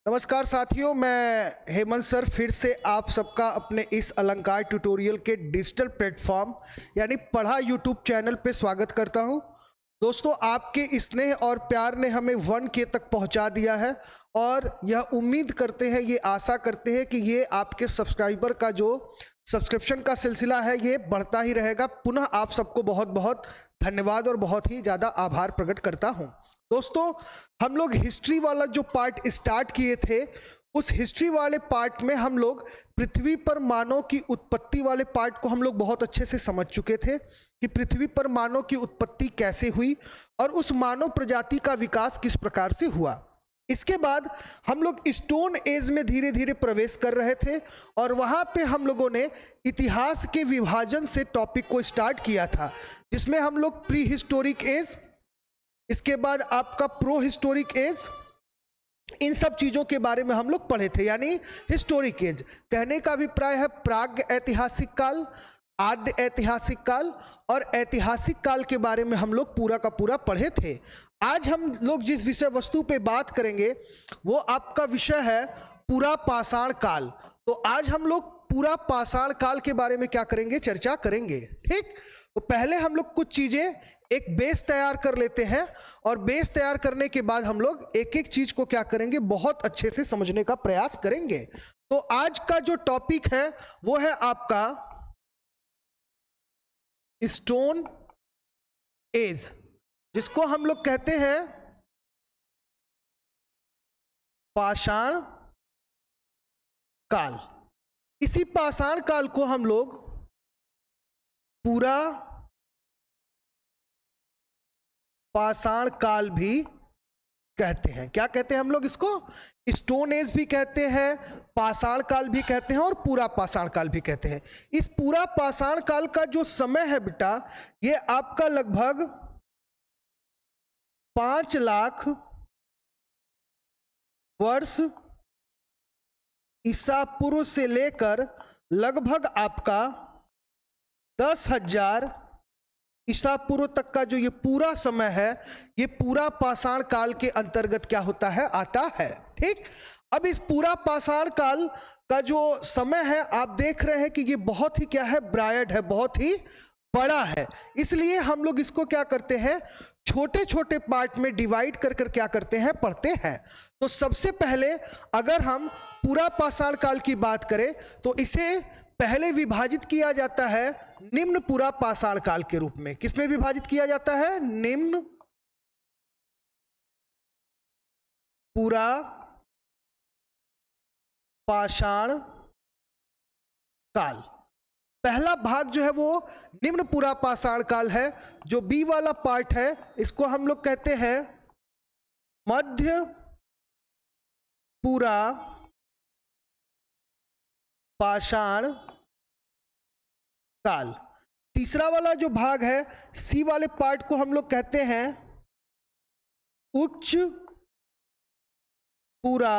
नमस्कार साथियों, मैं हेमंत सर फिर से आप सबका अपने इस अलंकार ट्यूटोरियल के डिजिटल प्लेटफॉर्म यानी पढ़ा यूट्यूब चैनल पे स्वागत करता हूं। दोस्तों, आपके स्नेह और प्यार ने हमें 1K तक पहुंचा दिया है और यह उम्मीद करते हैं, ये आशा करते हैं कि ये आपके सब्सक्राइबर का जो सब्सक्रिप्शन का सिलसिला है ये बढ़ता ही रहेगा। पुनः आप सबको बहुत बहुत धन्यवाद और बहुत ही ज़्यादा आभार प्रकट करता हूँ। दोस्तों, हम लोग हिस्ट्री वाला जो पार्ट स्टार्ट किए थे, उस हिस्ट्री वाले पार्ट में हम लोग पृथ्वी पर मानव की उत्पत्ति वाले पार्ट को हम लोग बहुत अच्छे से समझ चुके थे कि पृथ्वी पर मानव की उत्पत्ति कैसे हुई और उस मानव प्रजाति का विकास किस प्रकार से हुआ। इसके बाद हम लोग स्टोन एज में धीरे धीरे प्रवेश कर रहे थे और वहाँ पे हम लोगों ने इतिहास के विभाजन से टॉपिक को स्टार्ट किया था, जिसमें हम लोग प्री हिस्टोरिक एज, इसके बाद आपका प्रो हिस्टोरिक एज, इन सब चीज़ों के बारे में हम लोग पढ़े थे। यानी हिस्टोरिक एज कहने का अभिप्राय है प्राग ऐतिहासिक काल, आद्य ऐतिहासिक काल और ऐतिहासिक काल के बारे में हम लोग पूरा का पूरा पढ़े थे। आज हम लोग जिस विषय वस्तु पे बात करेंगे वो आपका विषय है पूरा पाषाण काल। तो आज हम लोग पूरा पाषाण काल के बारे में क्या करेंगे, चर्चा करेंगे। ठीक, तो पहले हम लोग कुछ चीज़ें एक बेस तैयार कर लेते हैं और बेस तैयार करने के बाद हम लोग एक एक चीज को क्या करेंगे, बहुत अच्छे से समझने का प्रयास करेंगे। तो आज का जो टॉपिक है वो है आपका स्टोन एज, जिसको हम लोग कहते हैं पाषाण काल। इसी पाषाण काल को हम लोग पूरा पाषाण काल भी कहते हैं। क्या कहते हैं हम लोग इसको? स्टोन एज भी कहते हैं, पाषाण काल भी कहते हैं और पूरा पाषाण काल भी कहते हैं। इस पूरा पाषाण काल का जो समय है बेटा, ये आपका लगभग 5 लाख वर्ष ईसा पूर्व से लेकर लगभग आपका 10,000 ईसा पूर्व तक का जो ये पूरा समय है, ये पूरा पाषाण काल के अंतर्गत क्या होता है, आता है। ठीक, अब इस पूरा पाषाण काल का जो समय है आप देख रहे हैं कि ये बहुत ही क्या है, ब्रायड है, बहुत ही बड़ा है। इसलिए हम लोग इसको क्या करते हैं, छोटे छोटे पार्ट में डिवाइड कर कर क्या करते हैं, पढ़ते हैं। तो सबसे पहले अगर हम पूरा पाषाण काल की बात करें तो इसे पहले विभाजित किया जाता है निम्न पूरा पाषाण काल के रूप में। किसमें विभाजित किया जाता है? निम्न पूरा पाषाण काल। पहला भाग जो है वो निम्न पूरा पाषाण काल है। जो बी वाला पार्ट है इसको हम लोग कहते हैं मध्य पूरा पाषाण काल। तीसरा वाला जो भाग है सी वाले पार्ट को हम लोग कहते हैं उच्च पूरा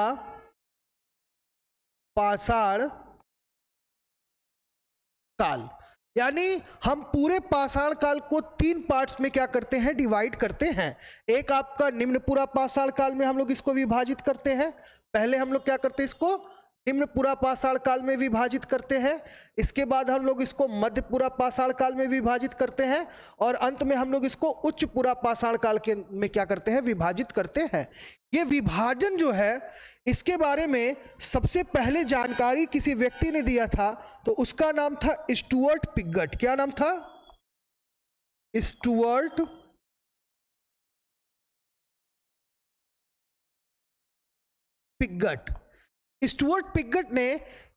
पाषाण काल। यानी हम पूरे पाषाण काल को 3 पार्ट्स में क्या करते हैं, डिवाइड करते हैं। एक आपका निम्न पूरा पाषाण काल में हम लोग इसको विभाजित करते हैं। पहले हम लोग क्या करते हैं, इसको निम्न पूरा पाषाण काल में विभाजित करते हैं। इसके बाद हम लोग इसको मध्य पूरा पाषाण काल में विभाजित करते हैं और अंत में हम लोग इसको उच्च पूरा पाषाण काल के में क्या करते हैं, विभाजित करते हैं। ये विभाजन जो है इसके बारे में सबसे पहले जानकारी किसी व्यक्ति ने दिया था, तो उसका नाम था स्टुअर्ट पिगट। क्या नाम था? Stuart Piggott. स्टुअर्ट पिगट ने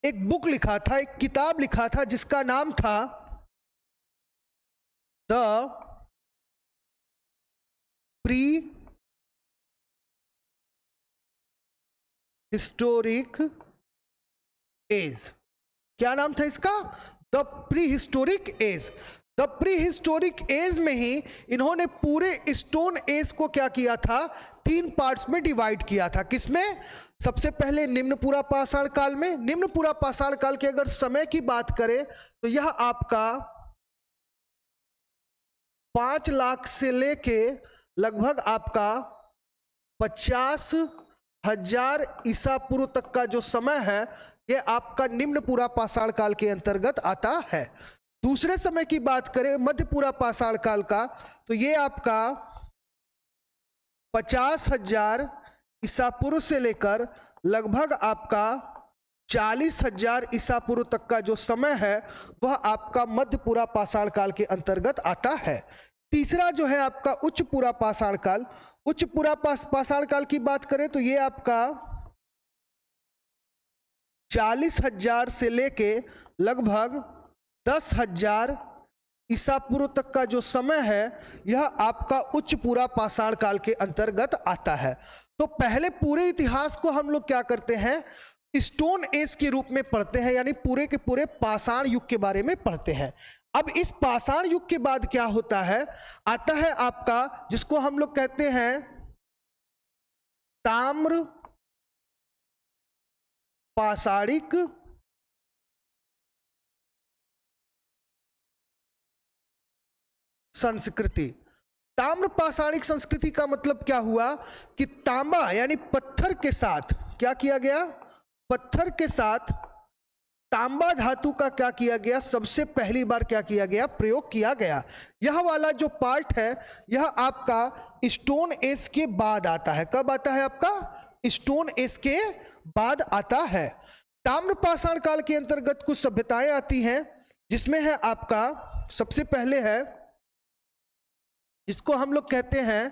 एक बुक लिखा था, एक किताब लिखा था, जिसका नाम था द प्री हिस्टोरिक एज। क्या नाम था इसका? The prehistoric age. The prehistoric age में ही इन्होंने पूरे स्टोन एज को क्या किया था, 3 पार्ट्स में डिवाइड किया था। किसमें? सबसे पहले निम्न पूरा पाषाण काल में। निम्न पूरा पाषाण काल के अगर समय की बात करें तो यह आपका 5 लाख से लेके लगभग आपका 50 हजार ईसा पूर्व तक का जो समय है ये आपका निम्न पूरा पाषाण काल के अंतर्गत आता है। दूसरे समय की बात करें मध्य पूरा पाषाण काल का, तो ये आपका 50,000 ईसा पूर्व से लेकर लगभग आपका 40,000 ईसा पूर्व तक का जो समय है वह आपका मध्य पूरा पाषाण काल के अंतर्गत आता है। तीसरा जो है आपका उच्च पूरा पाषाण काल। उच्च पूरा पाषाण काल की बात करें तो ये आपका 40,000 से लेके लगभग 10,000 ईसा पूर्व तक का जो समय है यह आपका उच्च पूरा पाषाण काल के अंतर्गत आता है। तो पहले पूरे इतिहास को हम लोग क्या करते हैं, स्टोन एज के रूप में पढ़ते हैं, यानी पूरे के पूरे पाषाण युग के बारे में पढ़ते हैं। अब इस पाषाण युग के बाद क्या होता है, आता है आपका जिसको हम लोग कहते हैं ताम्र पाषाणिक संस्कृति। ताम्र पाषाणिक संस्कृति का मतलब क्या हुआ कि तांबा यानी पत्थर के साथ क्या किया गया, पत्थर के साथ तांबा धातु का क्या किया गया, सबसे पहली बार क्या किया गया, प्रयोग किया गया। यह वाला जो पार्ट है यह आपका स्टोन एज के बाद आता है। कब आता है, आपका स्टोन एज के बाद आता है। ताम्र पाषाण काल के अंतर्गत कुछ सभ्यताएं आती हैं जिसमें है आपका सबसे पहले है जिसको हम लोग कहते हैं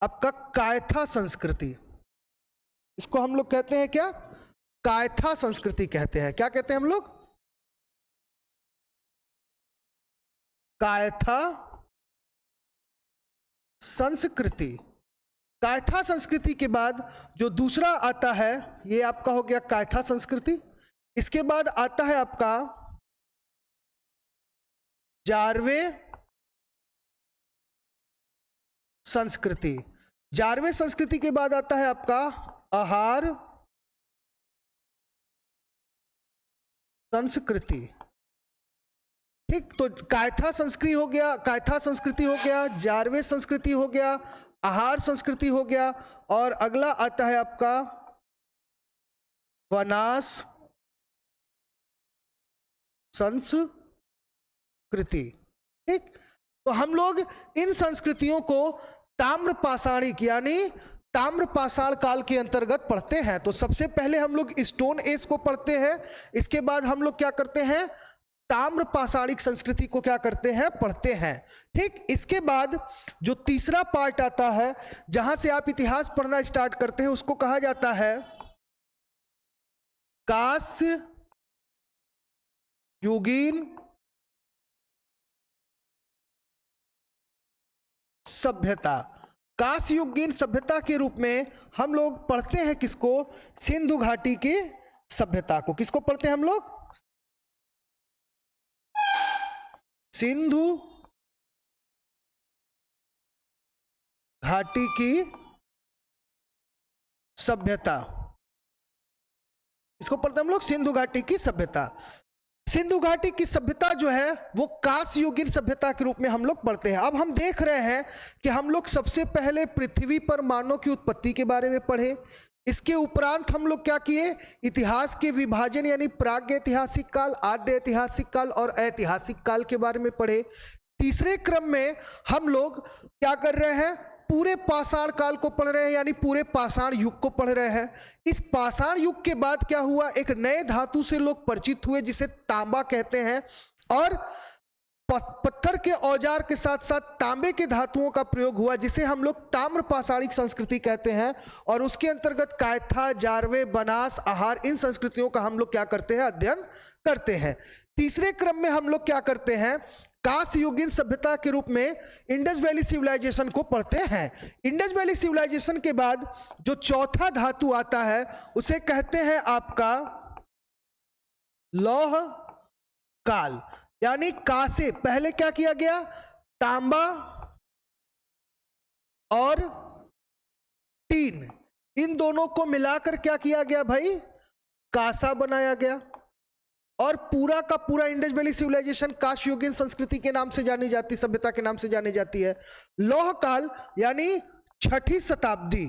आपका कायथा संस्कृति। इसको हम लोग कहते हैं क्या, कायथा संस्कृति कहते हैं। क्या कहते हैं हम लोग, कायथा संस्कृति। कायथा संस्कृति के बाद जो दूसरा आता है ये आपका हो गया कायथा संस्कृति। इसके बाद आता है आपका जारवे संस्कृति। जारवे संस्कृति के बाद आता है आपका आहार संस्कृति। ठीक, तो कायथा संस्कृति हो गया, कायथा संस्कृति हो गया, जारवे संस्कृति हो गया, आहार संस्कृति हो गया, और अगला आता है आपका वनास संस्कृति। ठीक, तो हम लोग इन संस्कृतियों को ताम्र पाषाणिक यानी ताम्र पाषाण काल के अंतर्गत पढ़ते हैं। तो सबसे पहले हम लोग स्टोन एज को पढ़ते हैं, इसके बाद हम लोग क्या करते हैं, ताम्र पाषाणिक संस्कृति को क्या करते हैं, पढ़ते हैं। ठीक, इसके बाद जो तीसरा पार्ट आता है जहां से आप इतिहास पढ़ना स्टार्ट करते हैं उसको कहा जाता है कांस्य युगीन सभ्यता। कांस्य युगीन सभ्यता के रूप में हम लोग पढ़ते हैं किसको, सिंधु घाटी की सभ्यता को। किसको पढ़ते हैं हम लोग, सिंधु घाटी की सभ्यता। इसको पढ़ते हैं हम लोग सिंधु घाटी की सभ्यता। सिंधु घाटी की सभ्यता जो है वो कांस्य युगीन सभ्यता के रूप में हम लोग पढ़ते हैं। अब हम देख रहे हैं कि हम लोग सबसे पहले पृथ्वी पर मानव की उत्पत्ति के बारे में पढ़े, इसके उपरांत हम लोग क्या किए, इतिहास के विभाजन यानी प्राग्ञ ऐतिहासिक काल, आद्य ऐतिहासिक काल और ऐतिहासिक काल के बारे में पढ़े। तीसरे क्रम में हम लोग क्या कर रहे हैं, पूरे पाषाण काल को पढ़ रहे हैं यानी पूरे पाषाण युग को पढ़ रहे हैं। इस पाषाण युग के बाद क्या हुआ, एक नए धातु से लोग परिचित हुए जिसे तांबा कहते हैं, और पत्थर के औजार के साथ साथ तांबे के धातुओं का प्रयोग हुआ जिसे हम लोग ताम्र पाषाणिक संस्कृति कहते हैं। और उसके अंतर्गत कायथा, जारवे, बनास, आहार, इन संस्कृतियों का हम लोग क्या करते हैं, अध्ययन करते हैं। तीसरे क्रम में हम लोग क्या करते हैं, कांस्य युगीन सभ्यता के रूप में इंडस वैली सिविलाइजेशन को पढ़ते हैं। इंडस वैली सिविलाइजेशन के बाद जो चौथा धातु आता है उसे कहते हैं आपका लौह काल, यानी का से पहले क्या किया गया, तांबा और टीन, इन दोनों को मिलाकर क्या किया गया भाई, कांसा बनाया गया। और पूरा का पूरा इंडस वैली सिविलाइजेशन कांस्य युगीन संस्कृति के नाम से जानी जाती, सभ्यता के नाम से जानी जाती है। लौह काल यानी 6ठी शताब्दी,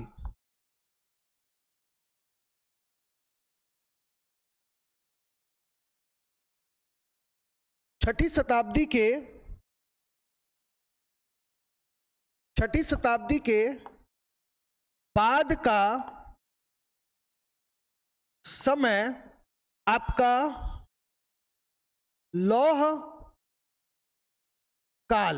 छठी शताब्दी के बाद का समय आपका लौह काल,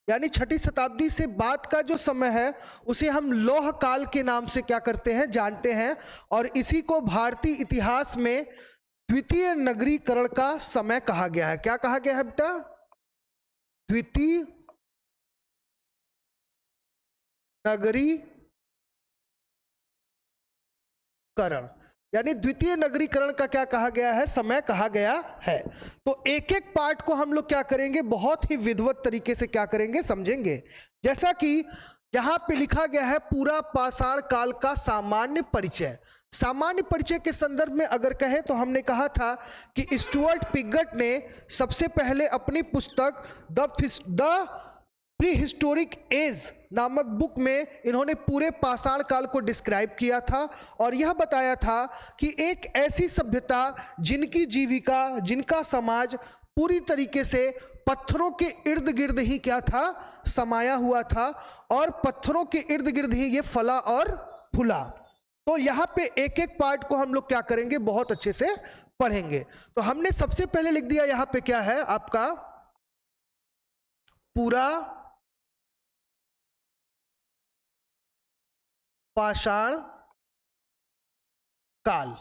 यानी छठी शताब्दी से बाद का जो समय है उसे हम लौह काल के नाम से क्या करते हैं, जानते हैं। और इसी को भारतीय इतिहास में द्वितीय नगरीकरण का समय कहा गया है। क्या कहा गया है बेटा? द्वितीय नगरीकरण, यानी द्वितीय नगरीकरण का क्या कहा गया है, समय कहा गया है। तो एक एक पार्ट को हम लोग क्या करेंगे, बहुत ही विधिवत तरीके से क्या करेंगे, समझेंगे। जैसा कि यहां पे लिखा गया है पूरा पाषाण काल का सामान्य परिचय। सामान्य परिचय के संदर्भ में अगर कहें तो हमने कहा था कि स्टुअर्ट पिगट ने सबसे पहले अपनी पुस्तक द प्री हिस्टोरिक एज नामक बुक में इन्होंने पूरे पाषाण काल को डिस्क्राइब किया था और यह बताया था कि एक ऐसी सभ्यता जिनकी जीविका, जिनका समाज पूरी तरीके से पत्थरों के इर्द गिर्द ही क्या था, समाया हुआ था और पत्थरों के इर्द गिर्द ही ये फला और फूला। तो यहाँ पे एक एक पार्ट को हम लोग क्या करेंगे, बहुत अच्छे से पढ़ेंगे। तो हमने सबसे पहले लिख दिया यहाँ पे क्या है आपका पूरा पाषाण काल।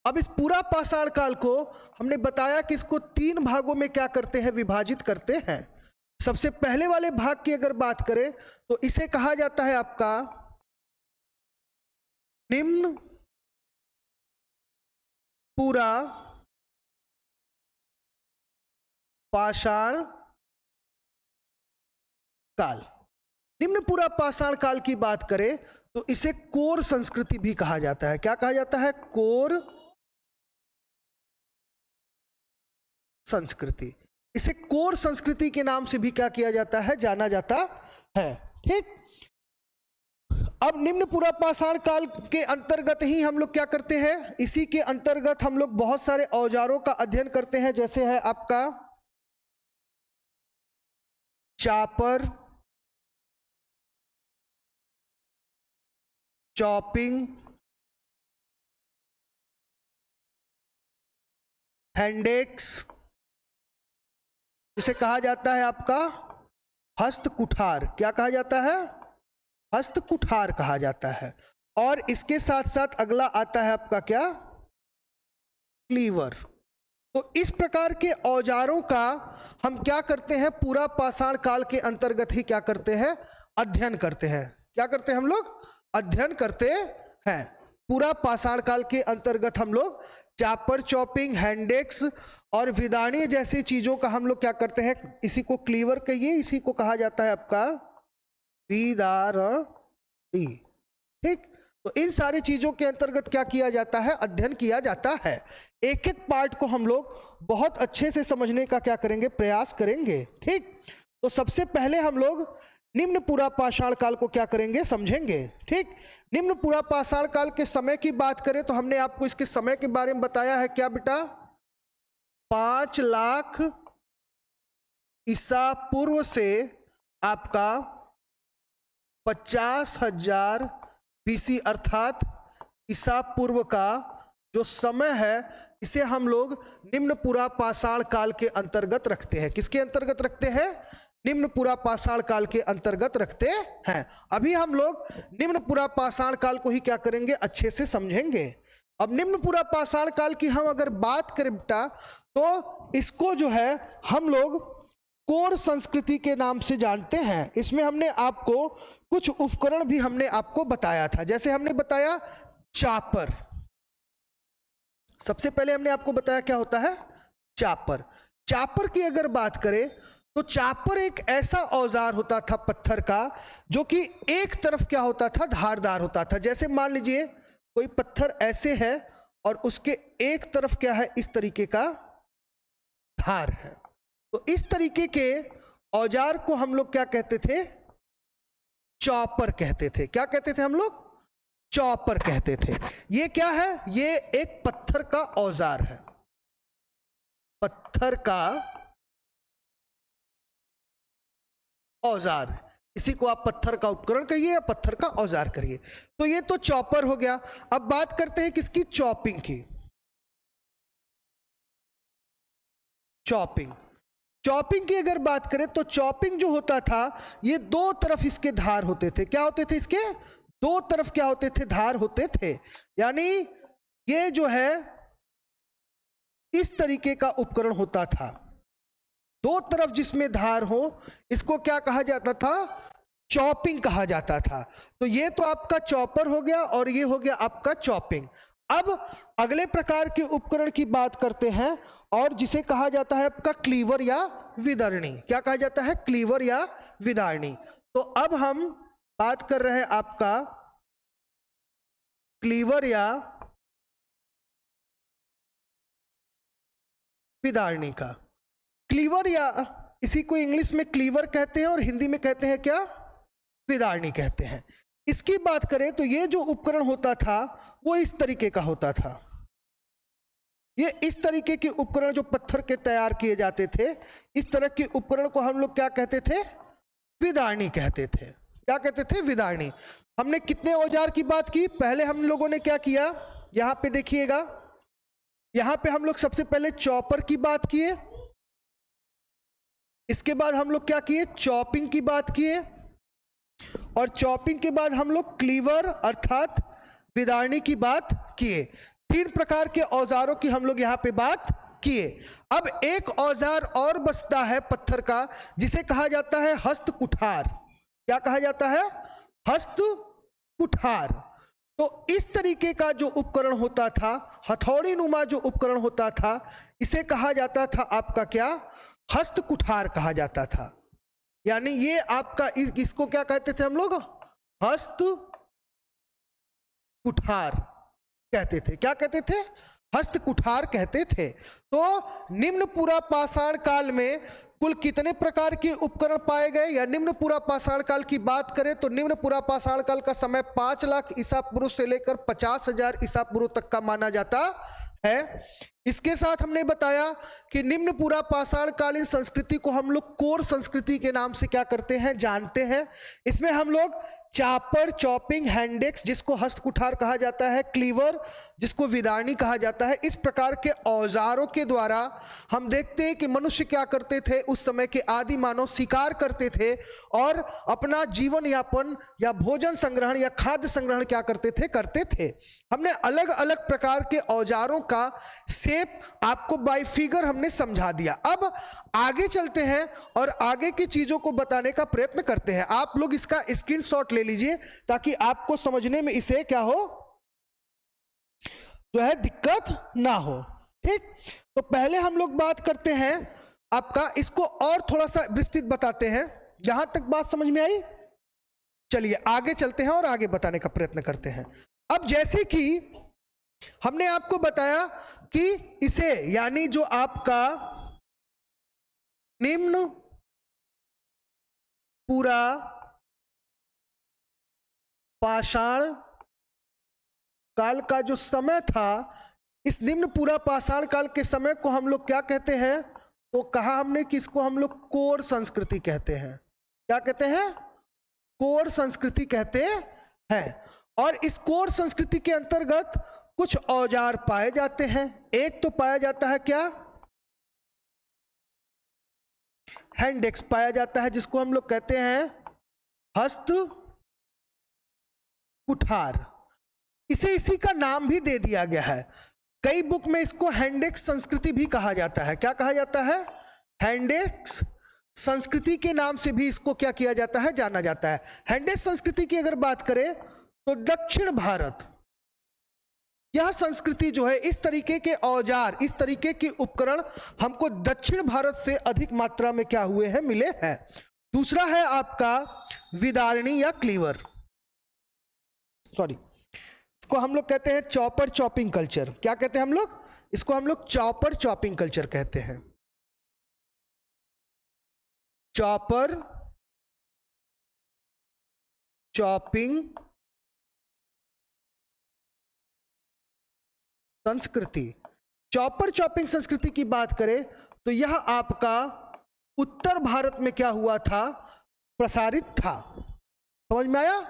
अब इस पूरा पाषाण काल को हमने बताया कि इसको 3 भागों में क्या करते हैं, विभाजित करते हैं। सबसे पहले वाले भाग की अगर बात करें तो इसे कहा जाता है आपका निम्न पूरा पाषाण काल। निम्न पूरा पाषाण काल की बात करें तो इसे कोर संस्कृति भी कहा जाता है। क्या कहा जाता है? कोर संस्कृति। इसे कोर संस्कृति के नाम से भी क्या किया जाता है, जाना जाता है। ठीक। अब निम्न पूरा पाषाण काल के अंतर्गत ही हम लोग क्या करते हैं, इसी के अंतर्गत हम लोग बहुत सारे औजारों का अध्ययन करते हैं। जैसे है आपका चापर, चॉपिंग, हैंडेक्स, जिसे कहा जाता है आपका हस्त कुठार। क्या कहा जाता है? हस्त कुठार कहा जाता है। और इसके साथ साथ अगला आता है आपका क्या, क्लीवर। तो इस प्रकार के औजारों का हम क्या करते हैं, पूरा पाषाण काल के अंतर्गत ही क्या करते हैं, अध्ययन करते हैं। क्या करते हैं हम लोग, अध्ययन करते हैं। पूरा पाषाण काल के अंतर्गत हम लोग चापर, चॉपिंग, हैंडेक्स और विदाणी जैसी चीजों का हम लोग क्या करते हैं, इसी को क्लीवर कहिए, इसी को कहा जाता है आपका विदारणी। ठीक। तो इन सारी चीजों के अंतर्गत क्या किया जाता है, अध्ययन किया जाता है। एक एक पार्ट को हम लोग बहुत अच्छे से समझने का क्या करेंगे, प्रयास करेंगे। ठीक। तो सबसे पहले हम लोग निम्न पूरा पाषाण काल को क्या करेंगे, समझेंगे। ठीक। निम्न पूरा पाषाण काल के समय की बात करें तो हमने आपको इसके समय के बारे में बताया है। क्या बेटा? 5 लाख ईसा पूर्व से आपका 50,000 BC अर्थात ईसा पूर्व का जो समय है इसे हम लोग निम्न पूरा पाषाण काल के अंतर्गत रखते हैं। किसके अंतर्गत रखते हैं? निम्न पूरा पाषाण काल के अंतर्गत रखते हैं। अभी हम लोग निम्न पूरा पाषाण काल को ही क्या करेंगे, अच्छे से समझेंगे। अब निम्न पूरा पाषाण काल की हम अगर बात करें बेटा तो इसको जो है हम लोग कोर संस्कृति के नाम से जानते हैं। इसमें हमने आपको कुछ उपकरण भी हमने आपको बताया था। जैसे हमने बताया चापर, सबसे पहले हमने आपको बताया क्या होता है, चापर। चापर की अगर बात करें तो चापर एक ऐसा औजार होता था पत्थर का जो कि एक तरफ क्या होता था, धारदार होता था। जैसे मान लीजिए कोई पत्थर ऐसे है और उसके एक तरफ क्या है, इस तरीके का धार है। तो इस तरीके के औजार को हम लोग क्या कहते थे, चॉपर कहते थे। क्या कहते थे हम लोग? चॉपर कहते थे। ये क्या है, ये एक पत्थर का औजार है, पत्थर का औजार, इसी को आप पत्थर का उपकरण कहिए या पत्थर का औजार करिए। तो ये तो चॉपर हो गया। अब बात करते हैं किसकी, चॉपिंग की। चॉपिंग की अगर बात करें तो चॉपिंग जो होता था, ये दो तरफ इसके धार होते थे। क्या होते थे इसके, दो तरफ क्या होते थे, धार होते थे। यानी ये जो है इस तरीके का उपकरण होता था, दो तरफ जिसमें धार हो, इसको क्या कहा जाता था, चॉपिंग कहा जाता था। तो ये तो आपका चॉपर हो गया और ये हो गया आपका चॉपिंग। अब अगले प्रकार के उपकरण की बात करते हैं और जिसे कहा जाता है आपका क्लीवर या विदरणी। क्या कहा जाता है, क्लीवर या विदारणी। तो अब हम बात कर रहे हैं आपका क्लीवर या विदारणी का। क्लीवर या इसी को इंग्लिश में क्लीवर कहते हैं और हिंदी में कहते हैं क्या, विदारणी कहते हैं। इसकी बात करें तो ये जो उपकरण होता था वो इस तरीके का होता था। ये इस तरीके के उपकरण जो पत्थर के तैयार किए जाते थे, इस तरह के उपकरण को हम लोग क्या कहते थे, विदारणी कहते थे। क्या कहते थे, विदारणी। हमने कितने औजार की बात की, पहले हम लोगों ने क्या किया, यहां पे देखिएगा, यहां पे हम लोग सबसे पहले चॉपर की बात किए, इसके बाद हम लोग क्या किए, चॉपिंग की बात किए, और चॉपिंग के बाद हम लोग क्लीवर अर्थात विदारणी की बात किए। तीन प्रकार के औजारों की हम लोग यहां पे बात किए। अब एक औजार और बचता है पत्थर का, जिसे कहा जाता है हस्त कुठार। क्या कहा जाता है, हस्त कुठार। तो इस तरीके का जो उपकरण होता था, हथौड़ी नुमा जो उपकरण होता था, इसे कहा जाता था आपका क्या, हस्त कुठार कहा जाता था। यानी ये आपका इसको क्या कहते थे हम लोग, हस्त कुठार कहते थे। क्या कहते थे, हस्त कुठार कहते थे। तो निम्न पूरा पाषाण काल में कुल कितने प्रकार के उपकरण पाए गए, या निम्न पूरा पाषाण काल की बात करें तो निम्न पूरा पाषाण काल का समय 5 लाख ईसा पूर्व से लेकर 50,000 ईसा पूर्व तक का माना जाता है। इसके साथ हमने बताया कि निम्न पूरा पाषाण कालीन संस्कृति को हम लोग कोर संस्कृति के नाम से क्या करते हैं, जानते हैं। इसमें हम लोग चापर, चॉपिंग, हैंडेक्स जिसको हस्त कुठार कहा जाता है, क्लीवर जिसको विदारणी कहा जाता है, इस प्रकार के औजारों के द्वारा हम देखते हैं कि मनुष्य क्या करते थे, उस समय के आदि मानव शिकार करते थे और अपना जीवन यापन या भोजन संग्रहण या खाद्य संग्रहण क्या करते थे, करते थे। हमने अलग अलग प्रकार के औजारों का शेप आपको बाय फिगर हमने समझा दिया। अब आगे चलते हैं और आगे की चीजों को बताने का प्रयत्न करते हैं। आप लोग इसका स्क्रीनशॉट ले लीजिए ताकि आपको समझने में इसे क्या हो, जो है दिक्कत ना हो। ठीक, तो पहले हम लोग बात करते हैं आपका, इसको और थोड़ा सा विस्तृत बताते हैं। यहां तक बात समझ में आई, चलिए आगे चलते हैं और आगे बताने का प्रयत्न करते हैं। अब जैसे कि हमने आपको बताया कि इसे यानी जो आपका निम्न पूरा पाषाण काल का जो समय था, इस निम्न पूरा पाषाण काल के समय को हम लोग क्या कहते हैं, तो कहा हमने कि इसको हम लोग कोर संस्कृति कहते हैं। क्या कहते हैं, कोर संस्कृति कहते हैं। और इस कोर संस्कृति के अंतर्गत कुछ औजार पाए जाते हैं। एक तो पाया जाता है क्या, हैंडेक्स पाया जाता है, जिसको हम लोग कहते हैं हस्त कुठार। इसे इसी का नाम भी दे दिया गया है। कई बुक में इसको हैंडेक्स संस्कृति भी कहा जाता है। क्या कहा जाता है, हैंडेक्स संस्कृति के नाम से भी इसको क्या किया जाता है, जाना जाता है। हैंडेक्स संस्कृति की अगर बात करें तो दक्षिण भारत, यह संस्कृति जो है, इस तरीके के औजार, इस तरीके के उपकरण हमको दक्षिण भारत से अधिक मात्रा में क्या हुए हैं, मिले हैं। दूसरा है आपका विदारणी या क्लीवर, सॉरी, इसको हम लोग कहते हैं चॉपर चॉपिंग कल्चर। क्या कहते हैं हम लोग, इसको हम लोग चॉपर चॉपिंग कल्चर कहते हैं। चॉपर चॉपिंग संस्कृति। चॉपर चॉपिंग संस्कृति की बात करें तो यह आपका उत्तर भारत में क्या हुआ था, प्रसारित था। समझ में आया?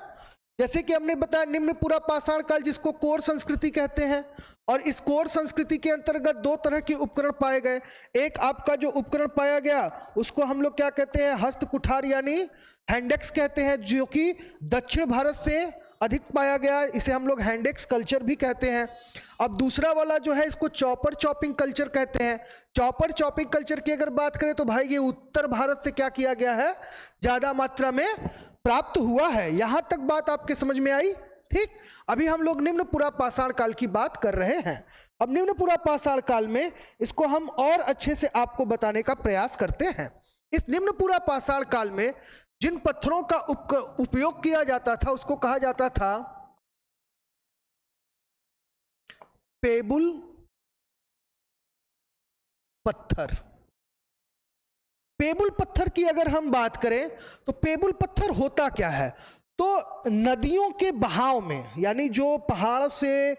जैसे कि हमने बताया निम्न पूरा पाषाण काल जिसको कोर संस्कृति कहते हैं, और इस कोर संस्कृति के अंतर्गत दो तरह के उपकरण पाए गए। एक आपका जो उपकरण पाया गया उसको हम लोग क्या कहते हैं, हस्त कुठार यानी हैंडेक्स कहते हैं, जो कि दक्षिण भारत से अधिक पाया गया, इसे हम लोग हैंडेक्स कल्चर भी कहते हैं। अब दूसरा वाला जो है इसको चॉपर चॉपिंग कल्चर कहते हैं। चॉपर चॉपिंग कल्चर की अगर बात करें तो भाई ये उत्तर भारत से क्या किया गया है, ज्यादा मात्रा में प्राप्त हुआ है। यहां तक बात आपके समझ में आई? ठीक। अभी हम लोग निम्न पूरा पाषाण काल की बात कर रहे हैं। अब निम्न पूरा पाषाण काल में इसको हम और अच्छे से आपको बताने का प्रयास करते हैं। इस निम्न पूरा पाषाण काल में जिन पत्थरों का उपयोग किया जाता था उसको कहा जाता था पेबुल पत्थर। पेबुल पत्थर की अगर हम बात करें तो पेबुल पत्थर होता क्या है, तो नदियों के बहाव में, यानी जो पहाड़ से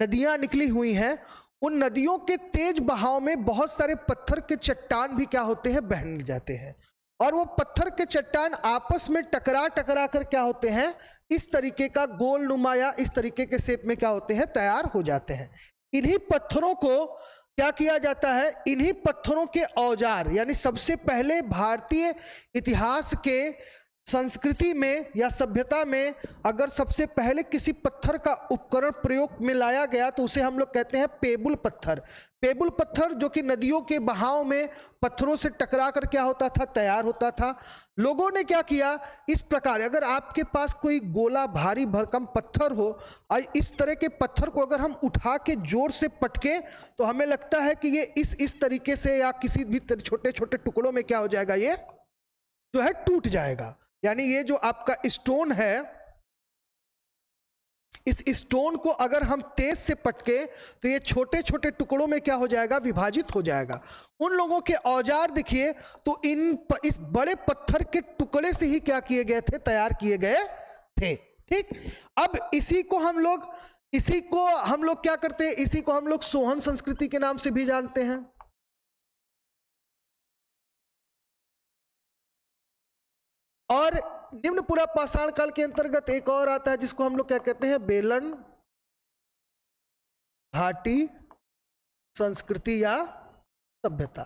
नदियां निकली हुई हैं उन नदियों के तेज बहाव में बहुत सारे पत्थर के चट्टान भी क्या होते हैं, बहने जाते हैं, और वो पत्थर के चट्टान आपस में टकरा टकरा कर क्या होते हैं, इस तरीके का गोल नुमा या इस तरीके के शेप में क्या होते हैं, तैयार हो जाते हैं। इन्हीं पत्थरों को क्या किया जाता है, इन्हीं पत्थरों के औजार, यानी सबसे पहले भारतीय इतिहास के संस्कृति में या सभ्यता में अगर सबसे पहले किसी पत्थर का उपकरण प्रयोग में लाया गया तो उसे हम लोग कहते हैं पेबुल पत्थर। पेबुल पत्थर जो कि नदियों के बहाव में पत्थरों से टकरा कर क्या होता था, तैयार होता था। लोगों ने क्या किया, इस प्रकार अगर आपके पास कोई गोला भारी भरकम पत्थर हो और इस तरह के पत्थर को अगर हम उठा के जोर से पटके तो हमें लगता है कि ये इस तरीके से या किसी भी छोटे छोटे टुकड़ों में क्या हो जाएगा, ये जो है टूट जाएगा। यानी ये जो आपका स्टोन है, इस स्टोन को अगर हम तेज से पटके तो ये छोटे छोटे टुकड़ों में क्या हो जाएगा, विभाजित हो जाएगा। उन लोगों के औजार देखिए तो इस बड़े पत्थर के टुकड़े से ही क्या किए गए थे, तैयार किए गए थे। ठीक। अब इसी को हम लोग क्या करते हैं, इसी को हम लोग सोहन संस्कृति के नाम से भी जानते हैं। और निम्न पूरा पाषाण काल के अंतर्गत एक और आता है जिसको हम लोग क्या कहते हैं, बेलन घाटी संस्कृति या सभ्यता।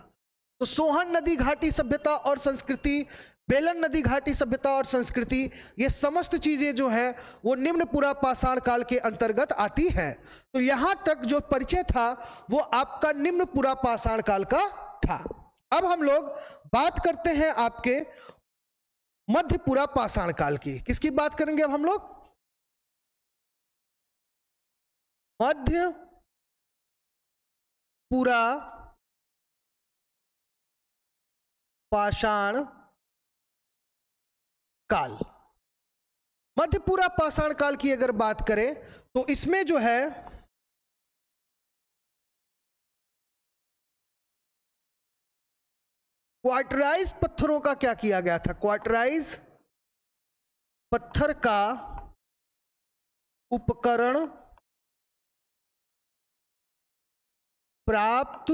तो सोहन नदी घाटी सभ्यता और संस्कृति, बेलन नदी घाटी सभ्यता और संस्कृति, ये समस्त चीजें जो है वो निम्न पूरा पाषाण काल के अंतर्गत आती है। तो यहां तक जो परिचय था वो आपका निम्न पूरा पाषाण काल का था। अब हम लोग बात करते हैं आपके मध्य पूरा पाषाण काल की। किसकी बात करेंगे अब हम लोग, मध्य पूरा पाषाण काल। मध्य पूरा पाषाण काल की अगर बात करें तो इसमें जो है क्वार्टराइज पत्थरों का क्या किया गया था, क्वार्टराइज पत्थर का उपकरण प्राप्त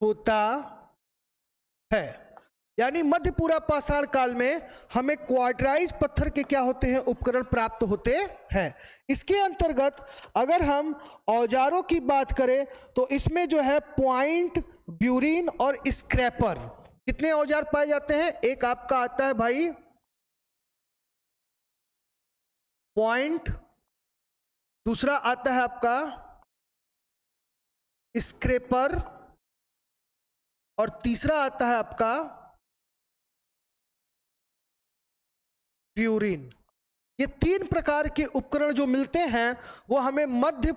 होता है। यानी मध्य पूरा पाषाण काल में हमें क्वार्टराइज पत्थर के क्या होते हैं, उपकरण प्राप्त होते हैं। इसके अंतर्गत अगर हम औजारों की बात करें तो इसमें जो है पॉइंट, ब्यूरिन और स्क्रैपर, कितने औजार पाए जाते हैं। एक आपका आता है भाई पॉइंट, दूसरा आता है आपका स्क्रैपर और तीसरा आता है आपका ब्यूरिन। ये तीन प्रकार के उपकरण जो मिलते हैं वो हमें मध्य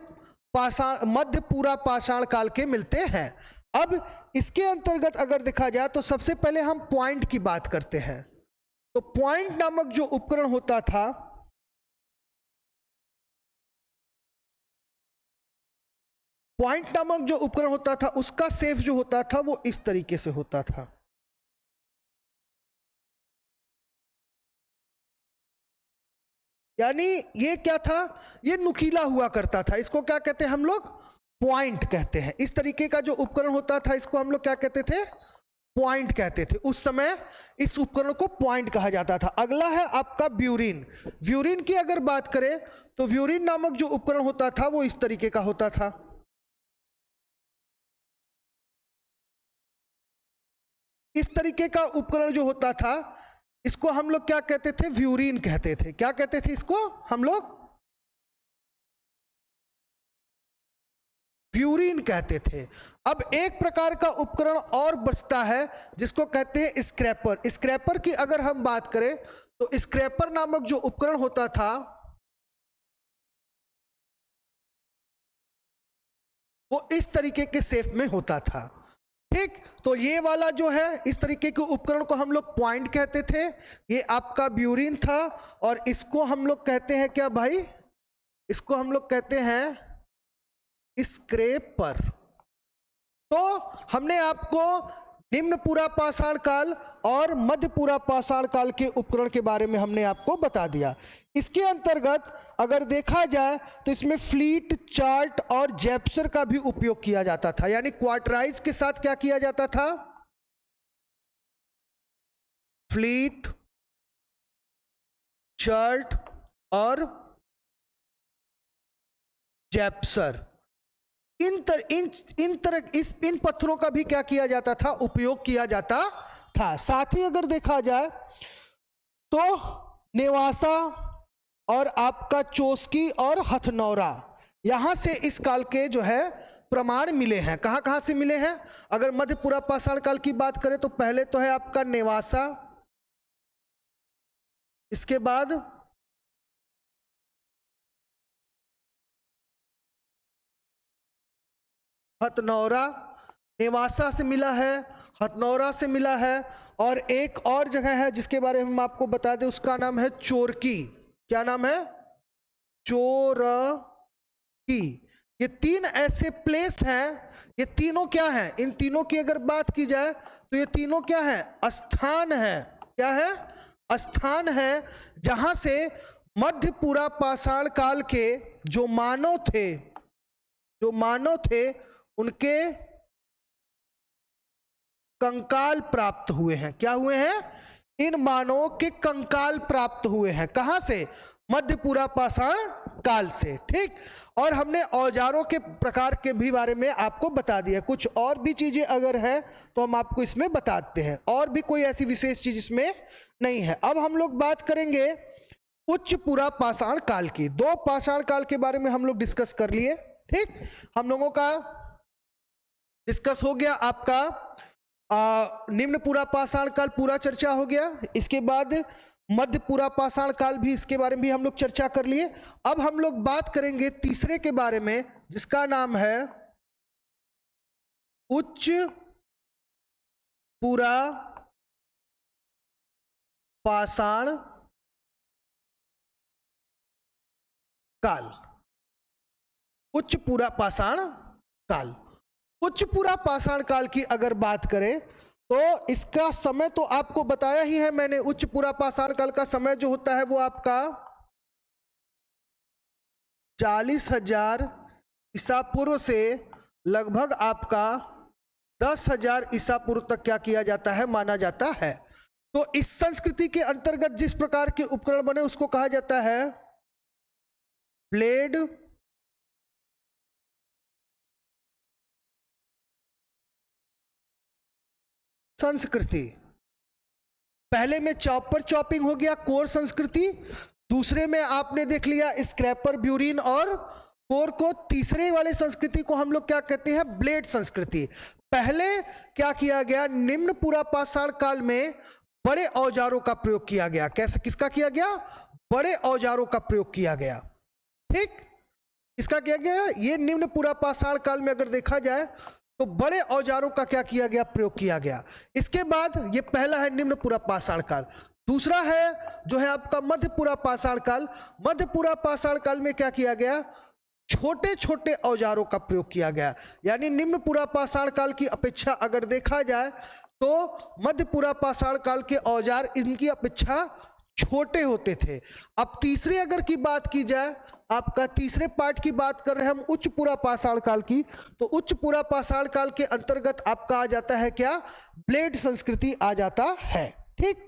पूरा पाषाण काल के मिलते हैं। अब इसके अंतर्गत अगर देखा जाए तो सबसे पहले हम पॉइंट की बात करते हैं। तो पॉइंट नामक जो उपकरण होता था, पॉइंट नामक जो उपकरण होता था उसका शेप जो होता था वो इस तरीके से होता था। यानी ये क्या था, ये नुकीला हुआ करता था। इसको क्या कहते हैं हम लोग, पॉइंट कहते हैं। इस तरीके का जो उपकरण होता था इसको हम लोग क्या कहते थे, पॉइंट कहते थे। उस समय इस उपकरण को पॉइंट कहा जाता था। अगला है आपका ब्यूरिन। ब्यूरिन की अगर बात करें तो ब्यूरिन नामक जो उपकरण होता था वो इस तरीके का होता था। इस तरीके का उपकरण जो होता था इसको हम लोग क्या कहते थे? ब्यूरिन कहते थे। क्या कहते थे इसको हम लोग? ब्यूरिन कहते थे। अब एक प्रकार का उपकरण और बचता है जिसको कहते हैं स्क्रैपर। स्क्रैपर की अगर हम बात करें तो स्क्रैपर नामक जो उपकरण होता था वो इस तरीके के शेप में होता था। ठीक, तो ये वाला जो है इस तरीके के उपकरण को हम लोग पॉइंट कहते थे। ये आपका ब्यूरिन था और इसको हम लोग कहते हैं क्या भाई? इसको हम लोग कहते हैं स्क्रैपर। तो हमने आपको निम्न पूरा पाषाण काल और मध्य पूरा पाषाण काल के उपकरण के बारे में हमने आपको बता दिया। इसके अंतर्गत अगर देखा जाए तो इसमें फ्लीट, चार्ट और जैप्सर का भी उपयोग किया जाता था। यानी क्वार्टराइज के साथ क्या किया जाता था? फ्लीट, चार्ट और जैप्सर, इन पत्थरों का भी क्या किया जाता था? उपयोग किया जाता था। साथ ही अगर देखा जाए तो नेवासा और आपका चोस्की और हथनौरा, यहां से इस काल के जो है प्रमाण मिले हैं। कहां कहां से मिले हैं? अगर मध्य पूरा पाषाण काल की बात करें तो पहले तो है आपका नेवासा, इसके बाद हथनौरा, नेवासा से मिला है, हथनौरा से मिला है, और एक और जगह है जिसके बारे में हम आपको बता दें, उसका नाम है चोरकी। क्या नाम है? चोरकी। ये तीन ऐसे प्लेस हैं, ये तीनों क्या हैं? इन तीनों की अगर बात की जाए तो ये तीनों क्या है? स्थान है। क्या है? स्थान है जहां से मध्य पूरा पाषाण काल के जो मानव थे उनके कंकाल प्राप्त हुए हैं। क्या हुए हैं? इन मानवों के कंकाल प्राप्त हुए हैं। कहां से? मध्य पूरा पाषाण काल से। ठीक, और हमने औजारों के प्रकार के भी बारे में आपको बता दिया। कुछ और भी चीजें अगर है तो हम आपको इसमें बताते हैं, और भी कोई ऐसी विशेष चीज इसमें नहीं है। अब हम लोग बात करेंगे उच्च पूरा पाषाण काल की। दो पाषाण काल के बारे में हम लोग डिस्कस कर लिए। ठीक, हम लोगों का डिस्कस हो गया आपका निम्न पूरा पाषाण काल पूरा चर्चा हो गया। इसके बाद मध्य पूरा पाषाण काल भी, इसके बारे में भी हम लोग चर्चा कर लिए। अब हम लोग बात करेंगे तीसरे के बारे में जिसका नाम है उच्च पूरा पाषाण काल। उच्च पूरा पाषाण काल। उच्च पूरा पाषाण काल की अगर बात करें तो इसका समय तो आपको बताया ही है मैंने। उच्च पूरा पाषाण काल का समय जो होता है वो आपका 40,000 ईसा पूर्व से लगभग आपका 10,000 ईसा पूर्व तक क्या किया जाता है? माना जाता है। तो इस संस्कृति के अंतर्गत जिस प्रकार के उपकरण बने उसको कहा जाता है ब्लेड संस्कृति। पहले में चॉपर चॉपिंग हो गया, कोर संस्कृति। दूसरे में आपने देख लिया स्क्रैपर, ब्यूरिन और कोर को। तीसरे वाले संस्कृति को हम लोग क्या कहते हैं? ब्लेड संस्कृति। पहले क्या किया गया? निम्न पूरा पाषाण काल में बड़े औजारों का प्रयोग किया गया। कैसे? किसका किया गया? बड़े औजारों का प्रयोग किया गया। ठीक, किसका किया गया? ये निम्न पूरा पाषाण काल में अगर देखा जाए तो बड़े औजारों का क्या किया गया? प्रयोग किया गया। इसके बाद ये पहला है निम्न पूरा पाषाण काल। दूसरा है जो है आपका मध्य पूरा पाषाण काल। मध्य पूरा पाषाण काल में क्या किया गया? छोटे छोटे औजारों का प्रयोग किया गया। यानी निम्न पूरा पाषाण काल की अपेक्षा अगर देखा जाए तो मध्य पूरा पाषाण काल के औजार इनकी अपेक्षा छोटे होते थे। अब तीसरे अगर की बात की जाए, आपका तीसरे पार्ट की बात कर रहे हैं हम उच्च पुरा पाषाण काल की, तो उच्च पुरा पाषाण काल के अंतर्गत आपका आ जाता है क्या, ब्लेड संस्कृति आ जाता है। ठीक,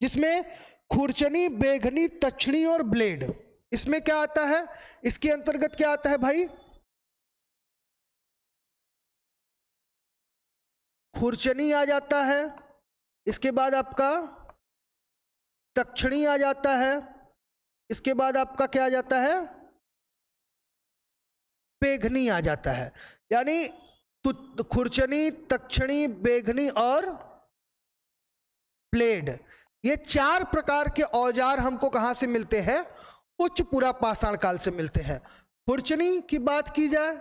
जिसमें खुरचनी, बेघनी, तक्षणी और ब्लेड, इसमें क्या आता है, इसके अंतर्गत क्या आता है भाई, खुरचनी आ जाता है, इसके बाद आपका तक्षणी आ जाता है, इसके बाद आपका क्या आ जाता है, बेघनी आ जाता है। यानी खुरचनी, तक्षणी, बेघनी और ब्लेड, ये 4 प्रकार के औजार हमको कहां से मिलते हैं, उच्च पुरा पाषाण काल से मिलते हैं। खुरचनी की बात की जाए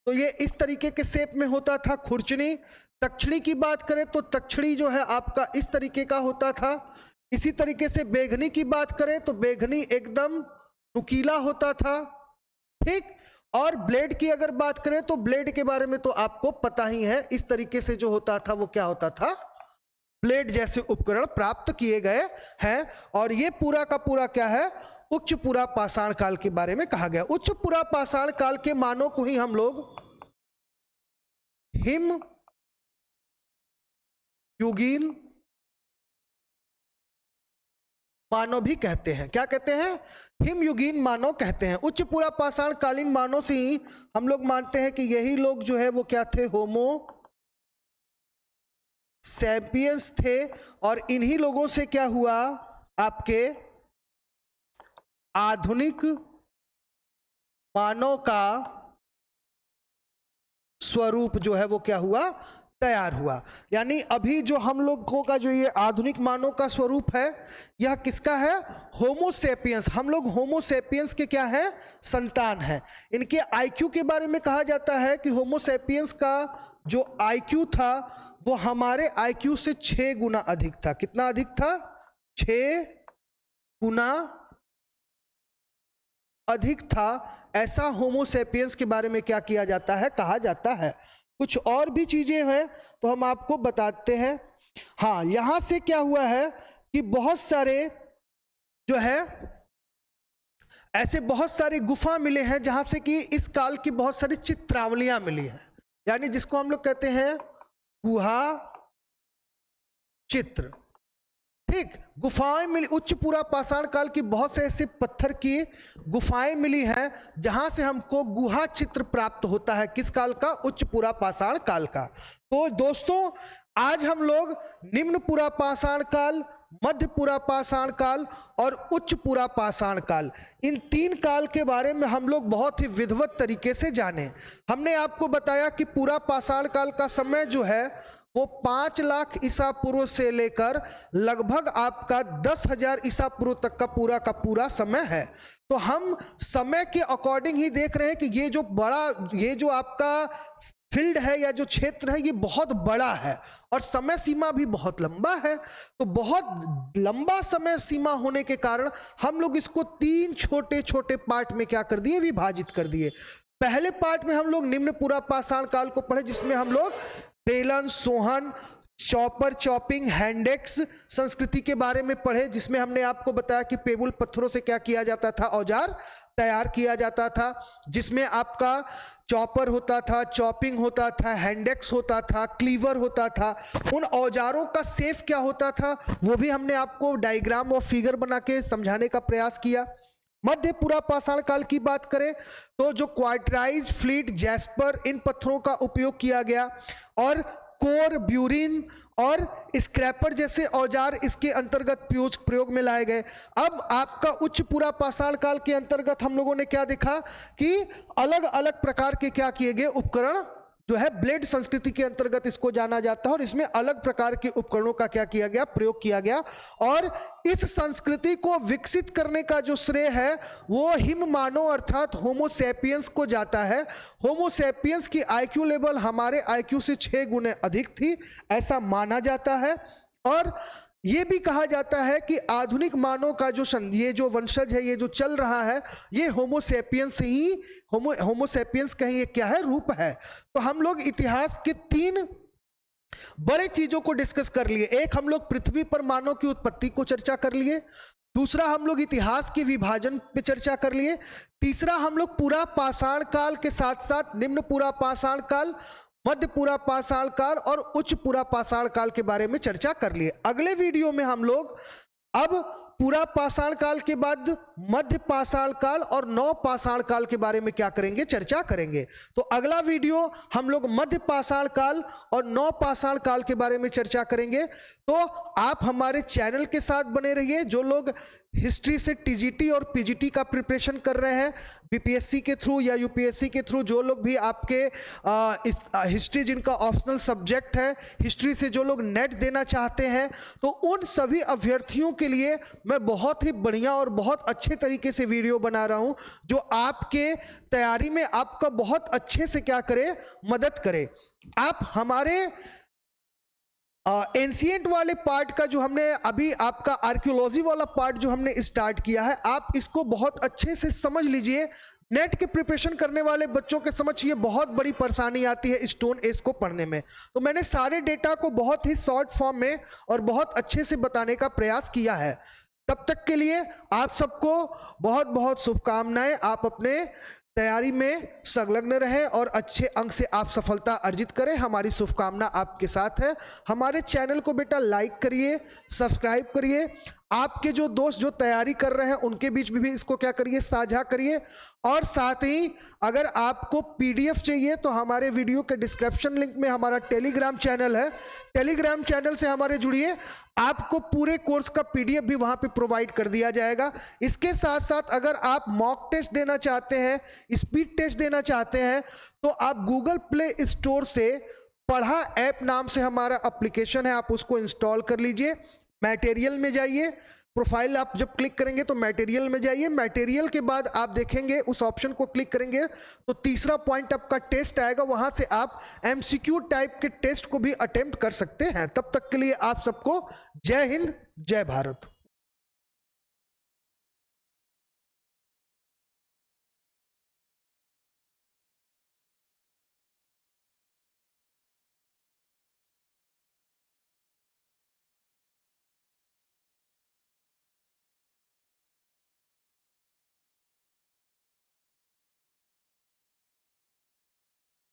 तो ये इस तरीके के शेप में होता था खुरचनी। तक्षणी की बात करें तो तक्षणी जो है आपका इस तरीके का होता था। इसी तरीके से बेघनी की बात करें तो बेघनी एकदम नुकीला होता था। ठीक, और ब्लेड की अगर बात करें तो ब्लेड के बारे में तो आपको पता ही है, इस तरीके से जो होता था वो क्या होता था, ब्लेड जैसे उपकरण प्राप्त किए गए हैं। और ये पूरा का पूरा क्या है, उच्च पुरा पाषाण काल के बारे में कहा गया। उच्च पुरा पाषाण काल के मानव को ही हम लोग हिम युगीन मानव भी कहते हैं। क्या कहते हैं, हिमयुगीन मानव कहते हैं। उच्च पुरा पाषाण कालीन मानव से ही हम लोग मानते हैं कि यही लोग जो है वो क्या थे, होमो सैपियंस थे। और इन्हीं लोगों से क्या हुआ, आपके आधुनिक मानव का स्वरूप जो है वो क्या हुआ, तैयार हुआ। यानी अभी जो हम लोगों का जो ये आधुनिक मानव का स्वरूप है, यह किसका है, होमो सैपियंस। हम लोग होमो सैपियंस के क्या है, संतान हैं। इनके आईक्यू के बारे में कहा जाता है कि होमो सैपियंस का जो आईक्यू था वो हमारे आईक्यू से 6 गुना अधिक था। कितना अधिक था, 6 गुना अधिक था। ऐसा होमो सैपियंस के बारे में क्या किया जाता है, कहा जाता है। कुछ और भी चीजें हैं तो हम आपको बताते हैं। हाँ, यहां से क्या हुआ है कि बहुत सारे जो है ऐसे बहुत सारे गुफा मिले हैं जहां से कि इस काल की बहुत सारी चित्रावलियां मिली हैं, यानी जिसको हम लोग कहते हैं गुहा चित्र। ठीक, गुफाएं मिली, उच्च पुरा पाषाण काल की बहुत से ऐसे पत्थर की गुफाएं मिली हैं जहां से हमको गुहा चित्र प्राप्त होता है। किस काल का, उच्च पुरा पाषाण काल का। तो दोस्तों आज हम लोग निम्न पुरा पाषाण काल, मध्य पुरा पाषाण काल और उच्च पुरा पाषाण काल, इन 3 काल के बारे में हम लोग बहुत ही विधिवत तरीके से जाने। हमने आपको बताया कि पुरा पाषाण काल का समय जो है वो 5 लाख ईसा पूर्व से लेकर लगभग आपका 10,000 ईसा पूर्व तक का पूरा समय है। तो हम समय के अकॉर्डिंग ही देख रहे हैं कि ये जो बड़ा, ये जो आपका फील्ड है या जो क्षेत्र है ये बहुत बड़ा है और समय सीमा भी बहुत लंबा है। तो बहुत लंबा समय सीमा होने के कारण हम लोग इसको 3 छोटे छोटे पार्ट में क्या कर दिए, विभाजित कर दिए। पहले पार्ट में हम लोग निम्न पुरा पाषाण काल को पढ़े, जिसमें हम लोग बेलन, सोहन, चॉपर, चॉपिंग, हैंडेक्स संस्कृति के बारे में पढ़े, जिसमें हमने आपको बताया कि पेबुल पत्थरों से क्या किया जाता था, औजार तैयार किया जाता था, जिसमें आपका चॉपर होता था, चॉपिंग होता था, हैंडेक्स होता था, क्लीवर होता था। उन औजारों का शेप क्या होता था वो भी हमने आपको डायग्राम और फिगर बना के समझाने का प्रयास किया। मध्य पुरा पाषाण काल की बात करें तो जो क्वार्टराइज, फ्लीट, जैस्पर, इन पत्थरों का उपयोग किया गया और कोर, ब्यूरिन और स्क्रैपर जैसे औजार इसके अंतर्गत प्रयोग में लाए गए। अब आपका उच्च पुरा पाषाण काल के अंतर्गत हम लोगों ने क्या देखा कि अलग अलग प्रकार के क्या किए गए उपकरण जो है ब्लेड संस्कृति के अंतर्गत इसको जाना जाता है और इसमें अलग प्रकार के उपकरणों का क्या किया गया, प्रयोग किया गया। और इस संस्कृति को विकसित करने का जो श्रेय है वो हिम मानव अर्थात होमो सैपियंस को जाता है। होमो सैपियंस की आईक्यू लेवल हमारे आईक्यू से 6 गुने अधिक थी, ऐसा माना जाता है। और ये भी कहा जाता है कि आधुनिक मानव का जो ये जो वंशज है, ये जो चल रहा है, ये होमो सैपियंस ही होमो सैपियंस का ही एक क्या है, रूप है। तो हम लोग इतिहास के 3 बड़े चीजों को डिस्कस कर लिए। एक, हम लोग पृथ्वी पर मानव की उत्पत्ति को चर्चा कर लिए। दूसरा हम लोग इतिहास के विभाजन पे चर्चा कर लिए। तीसरा हम लोग पूरा पाषाण काल के साथ साथ निम्न पूरा पाषाण काल, मध्य पूरा पाषाण काल और उच्च पूरा पाषाण काल के बारे में चर्चा कर लिए। अगले वीडियो में हम लोग अब पूरा पाषाण काल के बाद मध्य पाषाण काल और नव पाषाण काल के बारे में क्या करेंगे, चर्चा करेंगे। तो अगला वीडियो हम लोग मध्य पाषाण काल और नव पाषाण काल के बारे में चर्चा करेंगे। तो आप हमारे चैनल के साथ बने रहिए। जो लोग हिस्ट्री से टीजीटी और पीजीटी का प्रिपरेशन कर रहे हैं बीपीएससी के थ्रू या यूपीएससी के थ्रू, जो लोग भी आपके हिस्ट्री जिनका ऑप्शनल सब्जेक्ट है, हिस्ट्री से जो लोग नेट देना चाहते हैं, तो उन सभी अभ्यर्थियों के लिए मैं बहुत ही बढ़िया और बहुत अच्छे तरीके से वीडियो बना रहा हूं, जो आपके तैयारी में आपका बहुत अच्छे से क्या करे, मदद करे। आप हमारे एंशिएंट वाले पार्ट का जो हमने अभी आपका आर्कियोलॉजी वाला पार्ट जो हमने स्टार्ट किया है, आप इसको बहुत अच्छे से समझ लीजिए। नेट के प्रिपरेशन करने वाले बच्चों के समझ ये बहुत बड़ी परेशानी आती है स्टोन एज को पढ़ने में। तो मैंने सारे डेटा को बहुत ही शॉर्ट फॉर्म में और बहुत अच्छे से बताने का प्रयास किया है। तब तक के लिए आप सबको बहुत बहुत शुभकामनाएं। आप अपने तैयारी में संलग्न रहें और अच्छे अंक से आप सफलता अर्जित करें। हमारी शुभकामना आपके साथ है। हमारे चैनल को बेटा लाइक करिए, सब्सक्राइब करिए। आपके जो दोस्त जो तैयारी कर रहे हैं उनके बीच में भी इसको क्या करिए, साझा करिए। और साथ ही अगर आपको पीडीएफ चाहिए तो हमारे वीडियो के डिस्क्रिप्शन लिंक में हमारा टेलीग्राम चैनल है, टेलीग्राम चैनल से हमारे जुड़िए। आपको पूरे कोर्स का पीडीएफ भी वहां पे प्रोवाइड कर दिया जाएगा। इसके साथ साथ अगर आप मॉक टेस्ट देना चाहते हैं, स्पीड टेस्ट देना चाहते हैं, तो आप गूगल प्ले स्टोर से पढ़ा ऐप नाम से हमारा एप्लीकेशन है, आप उसको इंस्टॉल कर लीजिए। मटेरियल में जाइए, प्रोफाइल आप जब क्लिक करेंगे तो मटेरियल में जाइए। मटेरियल के बाद आप देखेंगे उस ऑप्शन को क्लिक करेंगे तो तीसरा पॉइंट आपका टेस्ट आएगा, वहां से आप एमसीक्यू टाइप के टेस्ट को भी अटेम्प्ट कर सकते हैं। तब तक के लिए आप सबको जय हिंद, जय भारत।